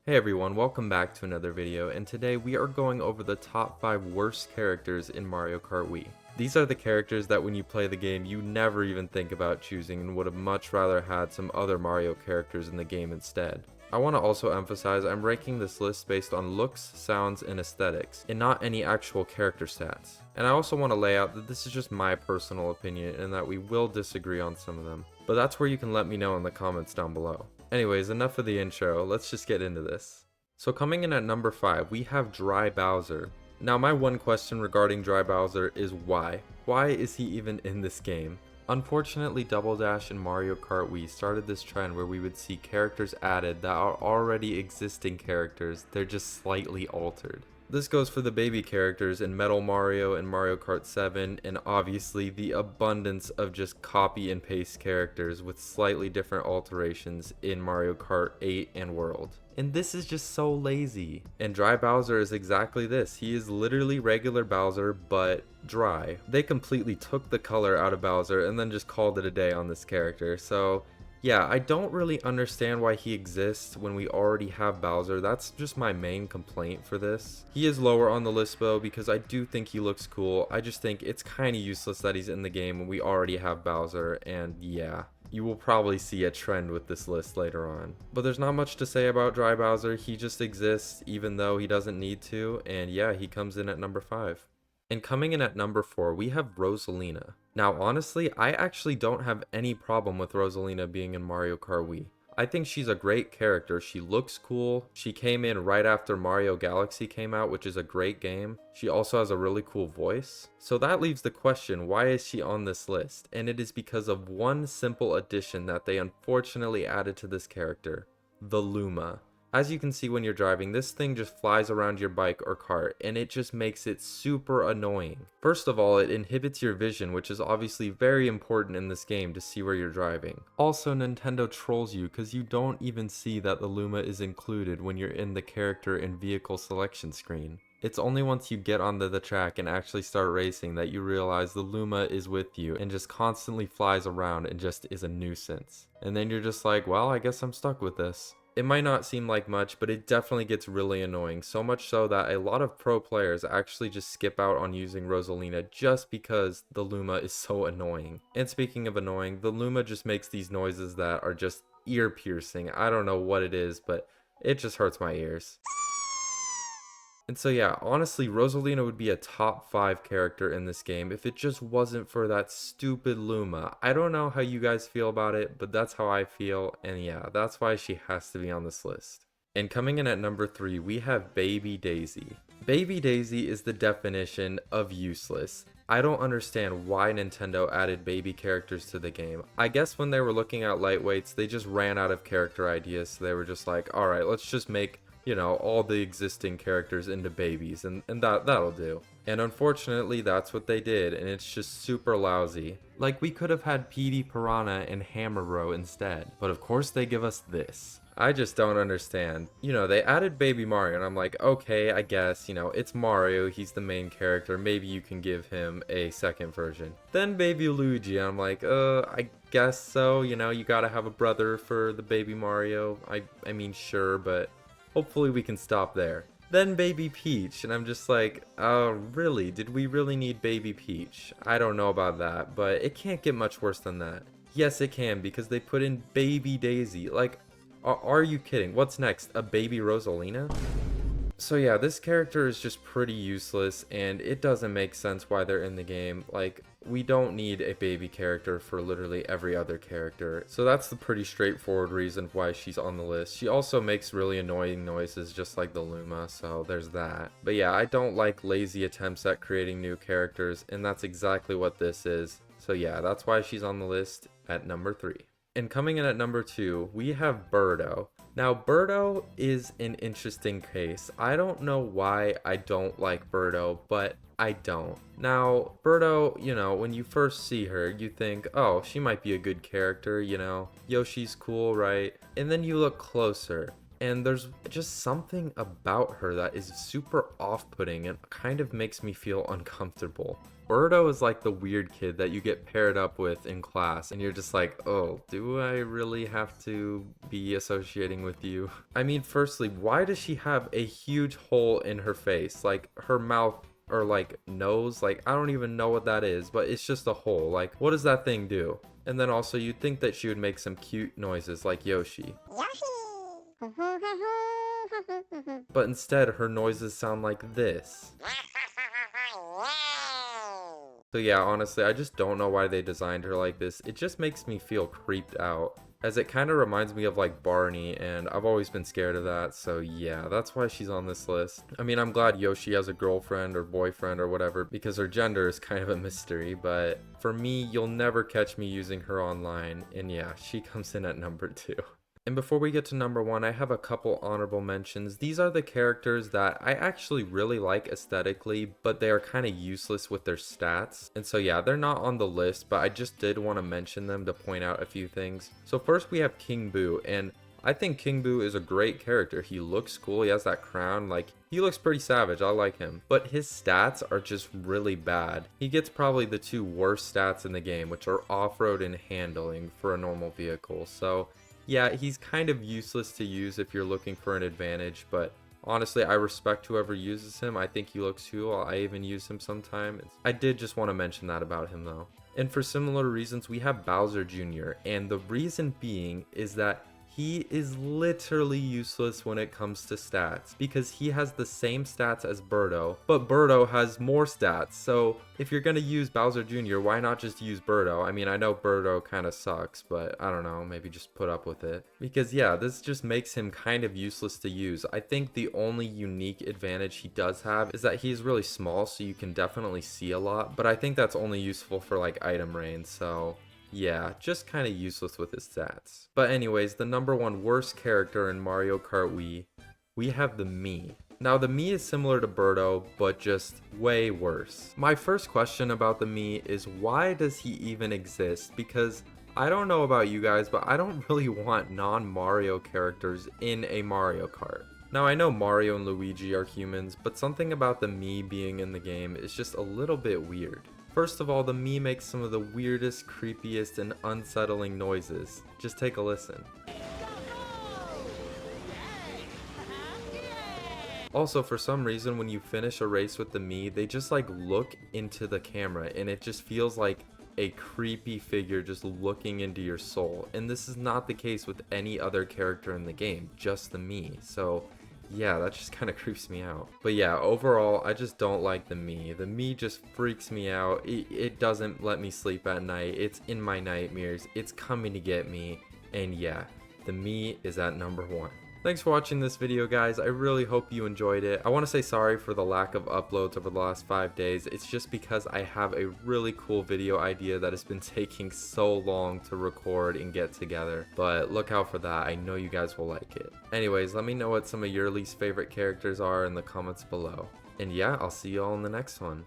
Hey everyone, welcome back to another video, and today we are going over the top 5 worst characters in Mario Kart Wii. These are the characters that when you play the game you never even think about choosing and would have much rather had some other Mario characters in the game instead. I want to also emphasize I'm ranking this list based on looks, sounds, and aesthetics, and not any actual character stats. And I also want to lay out that this is just my personal opinion and that we will disagree on some of them, but that's where you can let me know in the comments down below. Anyways, enough of the intro, let's just get into this. So coming in at number 5, we have Dry Bowser. Now my one question regarding Dry Bowser is why? Why is he even in this game? Unfortunately, Double Dash and Mario Kart Wii started this trend where we would see characters added that are already existing characters, they're just slightly altered. This goes for the baby characters in Metal Mario and Mario Kart 7, and obviously the abundance of just copy and paste characters with slightly different alterations in Mario Kart 8 and World. And this is just so lazy. And Dry Bowser is exactly this. He is literally regular Bowser, but dry. They completely took the color out of Bowser and then just called it a day on this character, so yeah, I don't really understand why he exists when we already have Bowser. That's just my main complaint for this. He is lower on the list though because I do think he looks cool. I just think it's kind of useless that he's in the game when we already have Bowser, and yeah. You will probably see a trend with this list later on. But there's not much to say about Dry Bowser. He just exists even though he doesn't need to, and yeah, he comes in at number 5. And coming in at number 4, we have Rosalina. Now honestly, I actually don't have any problem with Rosalina being in Mario Kart Wii. I think she's a great character. She looks cool. She came in right after Mario Galaxy came out, which is a great game. She also has a really cool voice. So that leaves the question, why is she on this list? And it is because of one simple addition that they unfortunately added to this character: the Luma. As you can see when you're driving, this thing just flies around your bike or cart, and it just makes it super annoying. First of all, it inhibits your vision, which is obviously very important in this game to see where you're driving. Also, Nintendo trolls you because you don't even see that the Luma is included when you're in the character and vehicle selection screen. It's only once you get onto the track and actually start racing that you realize the Luma is with you and just constantly flies around and just is a nuisance. And then you're just like, well, I guess I'm stuck with this. It might not seem like much, but it definitely gets really annoying, so much so that a lot of pro players actually just skip out on using Rosalina just because the Luma is so annoying. And speaking of annoying, the Luma just makes these noises that are just ear piercing. I don't know what it is, but it just hurts my ears. And so yeah, honestly, Rosalina would be a top 5 character in this game if it just wasn't for that stupid Luma. I don't know how you guys feel about it, but that's how I feel, and yeah, that's why she has to be on this list. And coming in at number 3, we have Baby Daisy. Baby Daisy is the definition of useless. I don't understand why Nintendo added baby characters to the game. I guess when they were looking at lightweights, they just ran out of character ideas, so they were just like, alright, let's just make all the existing characters into babies, and that'll do. And unfortunately, that's what they did, and it's just super lousy. Like, we could have had Petey Piranha and Hammer Bro instead, but of course they give us this. I just don't understand. They added Baby Mario, and I'm like, okay, I guess, it's Mario, he's the main character, maybe you can give him a second version. Then Baby Luigi, and I'm like, I guess so, you gotta have a brother for the Baby Mario. I mean, sure, but hopefully we can stop there. Then Baby Peach, and I'm just like, oh, really? Did we really need Baby Peach? I don't know about that, but it can't get much worse than that. Yes, it can, because they put in Baby Daisy. Like, are you kidding? What's next? A Baby Rosalina? So yeah, this character is just pretty useless, and it doesn't make sense why they're in the game. Like, we don't need a baby character for literally every other character. So that's the pretty straightforward reason why she's on the list. She also makes really annoying noises just like the Luma, so there's that. But yeah, I don't like lazy attempts at creating new characters, and that's exactly what this is. So yeah, that's why she's on the list at number 3. And coming in at number 2, we have Birdo. Now, Birdo is an interesting case. I don't know why I don't like Birdo, but I don't. Now, Birdo, when you first see her, you think, oh, she might be a good character, Yoshi's cool, right? And then you look closer, And there's just something about her that is super off-putting and kind of makes me feel uncomfortable. Birdo is like the weird kid that you get paired up with in class and you're just like, oh, do I really have to be associating with you? I mean, firstly, why does she have a huge hole in her face? Like her mouth or like nose, like I don't even know what that is, but it's just a hole. Like what does that thing do? And then also you'd think that she would make some cute noises like Yoshi. But instead her noises sound like this. So yeah, honestly, I just don't know why they designed her like this. It just makes me feel creeped out, as it kind of reminds me of like Barney, and I've always been scared of that, so yeah, that's why she's on this list. I mean, I'm glad Yoshi has a girlfriend or boyfriend or whatever, because her gender is kind of a mystery, but for me, you'll never catch me using her online, and yeah, she comes in at number 2. And before we get to number 1, I have a couple honorable mentions. These are the characters that I actually really like aesthetically, but they are kind of useless with their stats. And so yeah, they're not on the list, but I just did want to mention them to point out a few things. So first we have King Boo, and I think King Boo is a great character. He looks cool, he has that crown, like he looks pretty savage, I like him. But his stats are just really bad. He gets probably the 2 worst stats in the game, which are off-road and handling for a normal vehicle. So yeah, he's kind of useless to use if you're looking for an advantage, but honestly, I respect whoever uses him. I think he looks cool. I even use him sometimes. I did just want to mention that about him though. And for similar reasons, we have Bowser Jr., and the reason being is that he is literally useless when it comes to stats, because he has the same stats as Birdo, but Birdo has more stats. So if you're gonna use Bowser Jr., why not just use Birdo? I mean, I know Birdo kind of sucks, but I don't know, maybe just put up with it. Because yeah, this just makes him kind of useless to use. I think the only unique advantage he does have is that he's really small, so you can definitely see a lot, but I think that's only useful for like item range, so yeah, just kind of useless with his stats. But anyways, the number 1 worst character in Mario Kart Wii, we have the Mii. Now the Mii is similar to Birdo, but just way worse. My first question about the Mii is, why does he even exist? Because I don't know about you guys, but I don't really want non-Mario characters in a Mario Kart. Now I know Mario and Luigi are humans, but something about the Mii being in the game is just a little bit weird. First of all, the Mii makes some of the weirdest, creepiest, and unsettling noises. Just take a listen. Also, for some reason, when you finish a race with the Mii, they just like look into the camera, and it just feels like a creepy figure just looking into your soul. And this is not the case with any other character in the game, just the Mii. So yeah, that just kind of creeps me out. But yeah, overall, I just don't like the Mii. The Mii just freaks me out. It doesn't let me sleep at night. It's in my nightmares. It's coming to get me. And yeah, the Mii is at number 1. Thanks for watching this video, guys. I really hope you enjoyed it. I want to say sorry for the lack of uploads over the last 5 days. It's just because I have a really cool video idea that has been taking so long to record and get together. But look out for that. I know you guys will like it. Anyways, let me know what some of your least favorite characters are in the comments below. And yeah, I'll see you all in the next one.